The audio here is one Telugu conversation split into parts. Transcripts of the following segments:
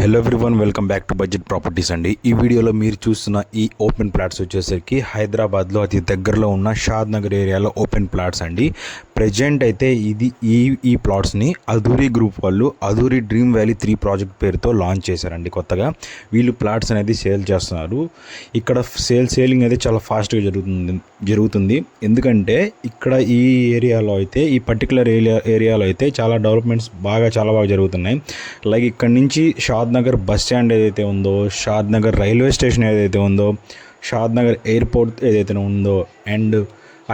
Hello everyone, welcome back to budget properties అండి. ఈ వీడియోలో మీరు చూస్తున్న ఈ ఓపెన్ ప్లాట్స్ వచ్చేసరికి హైదరాబాద్లో అతి దగ్గరలో ఉన్న షాద్ నగర్ ఏరియాలో ఓపెన్ ప్లాట్స్ అండి. ప్రజెంట్ అయితే ఈ ప్లాట్స్ని అధూరి గ్రూప్ వాళ్ళు అధూరి డ్రీమ్ వ్యాలీ 3 ప్రాజెక్ట్ పేరుతో లాంచ్ చేశారండి. కొత్తగా వీళ్ళు ప్లాట్స్ అనేది సేల్ చేస్తున్నారు. ఇక్కడ సేలింగ్ అయితే చాలా ఫాస్ట్గా జరుగుతుంది. ఎందుకంటే ఇక్కడ ఈ ఏరియాలో అయితే ఈ పర్టికులర్ ఏరియాలో అయితే చాలా డెవలప్మెంట్స్ చాలా బాగా జరుగుతున్నాయి. లైక్ ఇక్కడ నుంచి షాద్ నగర్ బస్ స్టాండ్ ఏదైతే ఉందో, షాద్ నగర్ రైల్వే స్టేషన్ ఏదైతే ఉందో, షాద్ నగర్ ఎయిర్పోర్ట్ ఏదైతే ఉందో, and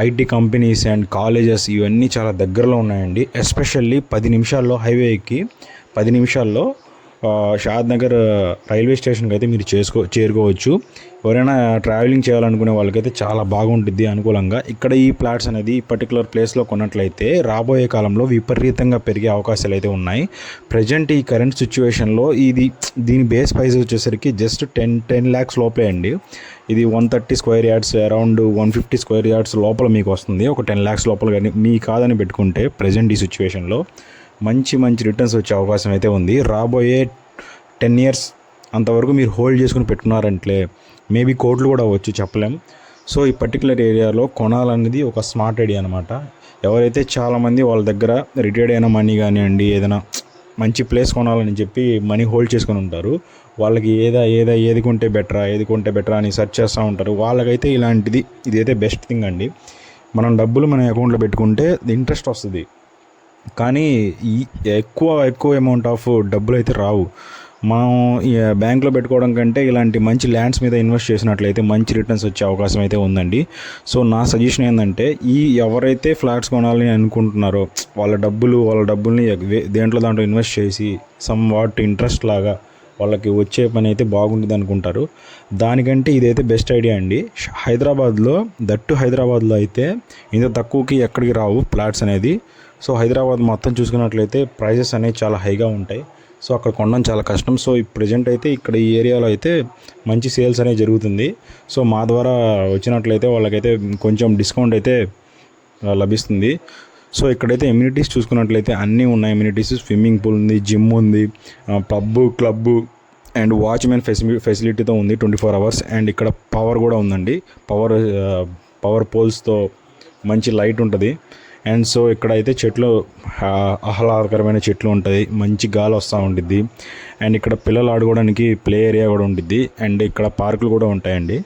IT companies and colleges ఇవన్నీ చాలా దగ్గరలో ఉన్నాయండి. ఎస్పెషల్లీ 10 నిమిషాల్లో హైవే ఎక్కి 10 నిమిషాల్లో షాద్ నగర్ రైల్వే స్టేషన్కి అయితే మీరు చేరుకోవచ్చు. ఎవరైనా ట్రావెలింగ్ చేయాలనుకునే వాళ్ళకైతే చాలా బాగుంటుంది అనుకూలంగా. ఇక్కడ ఈ ప్లాట్స్ అనేది ఈ పర్టికులర్ ప్లేస్లో కొన్నట్లయితే రాబోయే కాలంలో విపరీతంగా పెరిగే అవకాశాలు అయితే ఉన్నాయి. ప్రజెంట్ ఈ కరెంట్ సిచ్యువేషన్లో దీని బేస్ ప్రైస్ వచ్చేసరికి జస్ట్ 10 lakhs లోపలే అండి. ఇది 130 square yards, around 150 square yards లోపల మీకు వస్తుంది. ఒక 10 lakhs లోపల కానీ మీ కాదని పెట్టుకుంటే ప్రజెంట్ ఈ సిచ్యువేషన్లో మంచి రిటర్న్స్ వచ్చే అవకాశం అయితే ఉంది. రాబోయే 10 years అంతవరకు మీరు హోల్డ్ చేసుకుని పెట్టుకున్నారంటే మేబీ కోట్లు కూడా అవ్వచ్చు, చెప్పలేం. సో ఈ పర్టికులర్ ఏరియాలో కొనాలనేది ఒక స్మార్ట్ ఐడియా అనమాట. ఎవరైతే చాలామంది వాళ్ళ దగ్గర రిటైర్డ్ అయిన మనీ కానివ్వండి, ఏదైనా మంచి ప్లేస్ కొనాలని చెప్పి మనీ హోల్డ్ చేసుకొని ఉంటారు. వాళ్ళకి ఏది కొంటే బెటరా అని సెర్చ్ చేస్తూ ఉంటారు. వాళ్ళకైతే ఇదైతే బెస్ట్ థింగ్ అండి. మనం డబ్బులు మన అకౌంట్లో పెట్టుకుంటే ఇంట్రెస్ట్ వస్తుంది, కానీ ఎక్కువ అమౌంట్ ఆఫ్ డబ్బులు అయితే రావు. మనం బ్యాంక్లో పెట్టుకోవడం కంటే ఇలాంటి మంచి ల్యాండ్స్ మీద ఇన్వెస్ట్ చేసినట్లయితే మంచి రిటర్న్స్ వచ్చే అవకాశం అయితే ఉందండి. సో నా సజెషన్ ఏంటంటే ఎవరైతే ఫ్లాట్స్ కొనాలని అనుకుంటున్నారో వాళ్ళ డబ్బుల్ని దాంట్లో ఇన్వెస్ట్ చేసి సమ్ వాట్ ఇంట్రెస్ట్ లాగా వాళ్ళకి వచ్చే పని అయితే బాగుంటుంది అనుకుంటారు. దానికంటే ఇదైతే బెస్ట్ ఐడియా అండి. హైదరాబాద్లో అయితే ఇంత తక్కువకి ఎక్కడికి రావు ప్లాట్స్ అనేది. సో హైదరాబాద్ మొత్తం చూసుకున్నట్లయితే ప్రైజెస్ అనేవి చాలా హైగా ఉంటాయి. సో అక్కడ కొనడం చాలా కష్టం. సో ప్రజెంట్ అయితే ఇక్కడ ఈ ఏరియాలో అయితే మంచి సేల్స్ అనేవి జరుగుతుంది. సో మా ద్వారా వచ్చినట్లయితే వాళ్ళకైతే కొంచెం డిస్కౌంట్ అయితే లభిస్తుంది. సో ఇక్కడైతే ఎమ్యూనిటీస్ చూసుకున్నట్లయితే అన్నీ ఉన్నాయి. ఎమ్యూనిటీస్, స్విమ్మింగ్ పూల్ ఉంది, జిమ్ ఉంది, క్లబ్బు అండ్ వాచ్మెన్ ఫెసిలిటీతో ఉంది 24 hours. అండ్ ఇక్కడ పవర్ కూడా ఉందండి. పవర్ పోల్స్తో మంచి లైట్ ఉంటుంది. అండ్ సో ఇక్కడైతే చెట్లు, ఆహ్లాదకరమైన చెట్లు ఉంటుంది, మంచి గాలి వస్తూ ఉంటుంది. అండ్ ఇక్కడ పిల్లలు ఆడుకోవడానికి ప్లే ఏరియా కూడా ఉంటుంది. అండ్ ఇక్కడ పార్కులు కూడా ఉంటాయండి.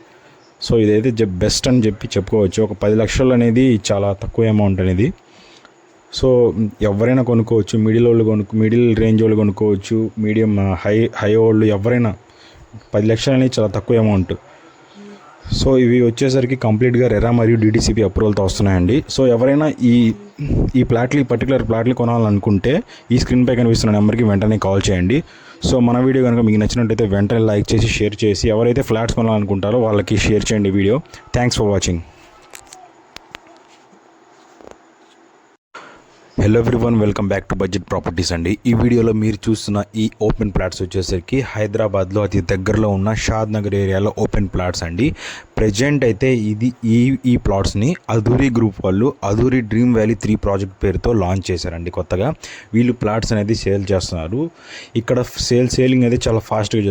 సో ఇదైతే బెస్ట్ అని చెప్పుకోవచ్చు. ఒక 10 లక్షలు అనేది చాలా తక్కువ అమౌంట్ అనేది. సో ఎవరైనా కొనుక్కోవచ్చు. మిడిల్ రేంజ్ వాళ్ళు కొనుక్కోవచ్చు, మీడియం హై వాళ్ళు ఎవరైనా. 10 లక్షలు అనేది చాలా తక్కువ అమౌంట్. సో ఇవి వచ్చేసరికి కంప్లీట్గా రెరా మరియు DTCP అప్రూవల్తో వస్తున్నాయండి. సో ఎవరైనా ఈ పర్టికులర్ ప్లాట్లు కొనాలనుకుంటే ఈ స్క్రీన్పై కనిపిస్తున్న నెంబర్కి వెంటనే కాల్ చేయండి. సో మన వీడియో కనుక మీకు నచ్చినట్టయితే వెంటనే లైక్ చేసి షేర్ చేసి ఎవరైతే ఫ్లాట్స్ కొనాలనుకుంటారో వాళ్ళకి షేర్ చేయండి video. Thanks for watching. Hello everyone, welcome back to budget properties అండి. ఈ వీడియోలో మీరు చూస్తున్న ఈ ఓపెన్ ప్లాట్స్ వచ్చేసరికి హైదరాబాద్లో అతి దగ్గరలో ఉన్న షాద్ నగర్ ఏరియాలో ఓపెన్ ప్లాట్స్ అండి. ప్రజెంట్ అయితే ఈ ప్లాట్స్ని అధూరి గ్రూప్ వాళ్ళు అధూరి డ్రీమ్ వ్యాలీ 3 ప్రాజెక్ట్ పేరుతో లాంచ్ చేశారండి. కొత్తగా వీళ్ళు ప్లాట్స్ అనేది సేల్ చేస్తున్నారు. ఇక్కడ సేలింగ్ అయితే చాలా ఫాస్ట్గా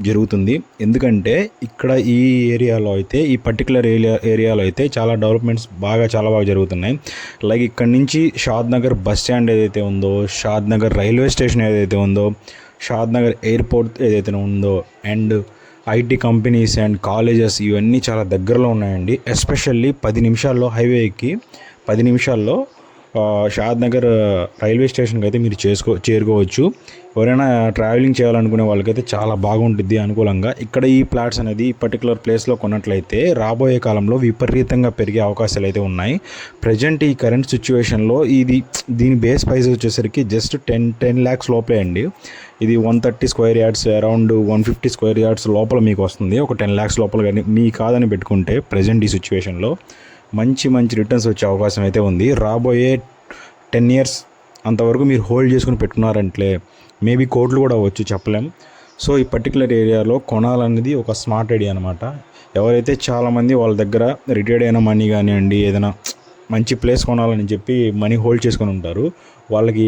జరుగుతుంది. ఎందుకంటే ఇక్కడ ఈ ఏరియాలో అయితే ఈ పర్టికులర్ ఏరియాలో అయితే చాలా డెవలప్మెంట్స్ చాలా బాగా జరుగుతున్నాయి. లైక్ ఇక్కడ నుంచి షాద్ నగర్ బస్ స్టాండ్ ఏదైతే ఉందో, షాద్ నగర్ రైల్వే స్టేషన్ ఏదైతే ఉందో, షాద్ నగర్ ఎయిర్పోర్ట్ ఏదైతే ఉందో, and IT companies and colleges ఇవన్నీ చాలా దగ్గరలో ఉన్నాయండి. ఎస్పెషల్లీ 10 నిమిషాల్లో హైవే ఎక్కి 10 నిమిషాల్లో షాద్ నగర్ రైల్వే స్టేషన్కి అయితే మీరు చేరుకోవచ్చు. ఎవరైనా ట్రావెలింగ్ చేయాలనుకునే వాళ్ళకైతే చాలా బాగుంటుంది అనుకూలంగా. ఇక్కడ ఈ ప్లాట్స్ అనేది ఈ పర్టికులర్ ప్లేస్లో కొన్నట్లయితే రాబోయే కాలంలో విపరీతంగా పెరిగే అవకాశాలు అయితే ఉన్నాయి. ప్రజెంట్ ఈ కరెంట్ సిచ్యువేషన్లో దీని బేస్ ప్రైస్ వచ్చేసరికి జస్ట్ 10 lakhs లోపలే అండి. ఇది 130 square yards, around 150 square yards లోపల మీకు వస్తుంది. ఒక 10 lakhs లోపల కానీ మీ కాదని పెట్టుకుంటే ప్రజెంట్ ఈ సిచ్యువేషన్లో మంచి రిటర్న్స్ వచ్చే అవకాశం అయితే ఉంది. రాబోయే 10 years అంతవరకు మీరు హోల్డ్ చేసుకుని పెట్టుకున్నారంటే మేబీ కోట్లు కూడా అవ్వచ్చు, చెప్పలేం. సో ఈ పర్టికులర్ ఏరియాలో కొనాలనేది ఒక స్మార్ట్ ఐడియా అనమాట. ఎవరైతే చాలామంది వాళ్ళ దగ్గర రిటైర్డ్ అయిన మనీ కానివ్వండి, ఏదైనా మంచి ప్లేస్ కొనాలని చెప్పి మనీ హోల్డ్ చేసుకొని ఉంటారు. వాళ్ళకి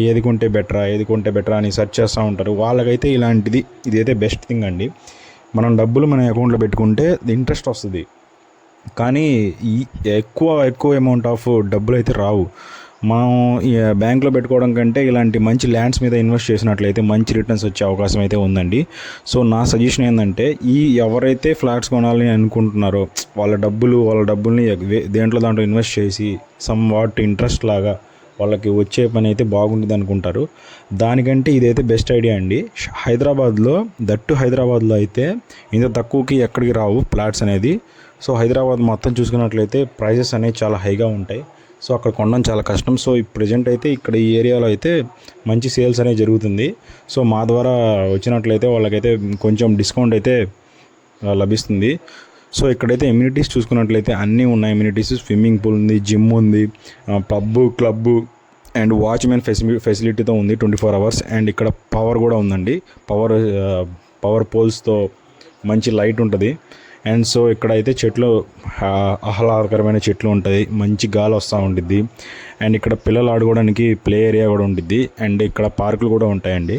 ఏది కొంటే బెటరా అని సెర్చ్ చేస్తూ ఉంటారు. వాళ్ళకైతే ఇదైతే బెస్ట్ థింగ్ అండి. మనం డబ్బులు మన అకౌంట్లో పెట్టుకుంటే ఇంట్రెస్ట్ వస్తుంది, కానీ ఈ ఎక్కువ అమౌంట్ ఆఫ్ డబ్బులు అయితే రావు. మనం బ్యాంక్లో పెట్టుకోవడం కంటే ఇలాంటి మంచి ల్యాండ్స్ మీద ఇన్వెస్ట్ చేసినట్లయితే మంచి రిటర్న్స్ వచ్చే అవకాశం అయితే ఉందండి. సో నా సజెషన్ ఏంటంటే, ఎవరైతే ఫ్లాట్స్ కొనాలని అనుకుంటున్నారో వాళ్ళ డబ్బుల్ని దాంట్లో ఇన్వెస్ట్ చేసి సమ్ వాట్ ఇంట్రెస్ట్ లాగా వాళ్ళకి వచ్చే పని అయితే బాగుంటుంది అనుకుంటారు. దానికంటే ఇదైతే బెస్ట్ ఐడియా అండి. హైదరాబాద్లో అయితే ఇంత తక్కువకి ఎక్కడికి రావు ఫ్లాట్స్ అనేది. సో హైదరాబాద్ మొత్తం చూసుకున్నట్లయితే ప్రైజెస్ అనేవి చాలా హైగా ఉంటాయి. సో అక్కడ కొనడం చాలా కష్టం. సో ప్రజెంట్ అయితే ఇక్కడ ఈ ఏరియాలో అయితే మంచి సేల్స్ అనేవి జరుగుతుంది. సో మా ద్వారా వచ్చినట్లయితే వాళ్ళకైతే కొంచెం డిస్కౌంట్ అయితే లభిస్తుంది. సో ఇక్కడైతే ఎమ్యూనిటీస్ చూసుకున్నట్లయితే అన్నీ ఉన్నాయి. ఎమ్యూనిటీస్ స్విమ్మింగ్ పూల్ ఉంది, జిమ్ ఉంది, పబ్బు, క్లబ్బు అండ్ వాచ్మెన్ ఫెసిలిటీతో ఉంది 24 hours. అండ్ ఇక్కడ పవర్ కూడా ఉందండి. పవర్ పోల్స్తో మంచి లైట్ ఉంటుంది. అండ్ సో ఇక్కడైతే చెట్లు, ఆహ్లాదకరమైన చెట్లు ఉంటుంది, మంచి గాలి వస్తూ ఉంటుంది. అండ్ ఇక్కడ పిల్లలు ఆడుకోవడానికి ప్లే ఏరియా కూడా ఉంటుంది. అండ్ ఇక్కడ పార్కులు కూడా ఉంటాయండి.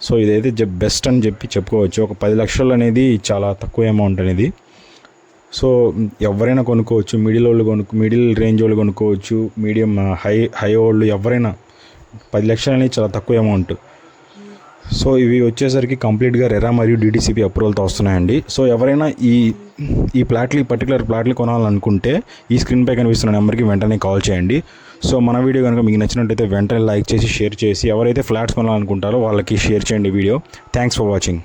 సో ఇదైతే బెస్ట్ అని చెప్పుకోవచ్చు. ఒక 10 లక్షలు అనేది చాలా తక్కువ అమౌంట్ అనేది. సో ఎవరైనా కొనుక్కోవచ్చు. మిడిల్ రేంజ్ వాళ్ళు కొనుక్కోవచ్చు, మీడియం హై వాళ్ళు ఎవరైనా. 10 లక్షలు అనేది చాలా తక్కువ అమౌంట్. సో ఇవి వచ్చేసరికి కంప్లీట్గా రెరా మరియు DTCP అప్రూవల్తో వస్తున్నాయండి. సో ఎవరైనా ఈ పర్టికులర్ ప్లాట్లు కొనాలనుకుంటే ఈ స్క్రీన్పై కనిపిస్తున్న నెంబర్కి వెంటనే కాల్ చేయండి. సో మన వీడియో కనుక మీకు నచ్చినట్టయితే వెంటనే లైక్ చేసి షేర్ చేసి ఎవరైతే ఫ్లాట్స్ కొనాలనుకుంటారో వాళ్ళకి షేర్ చేయండి వీడియో. Thanks for watching.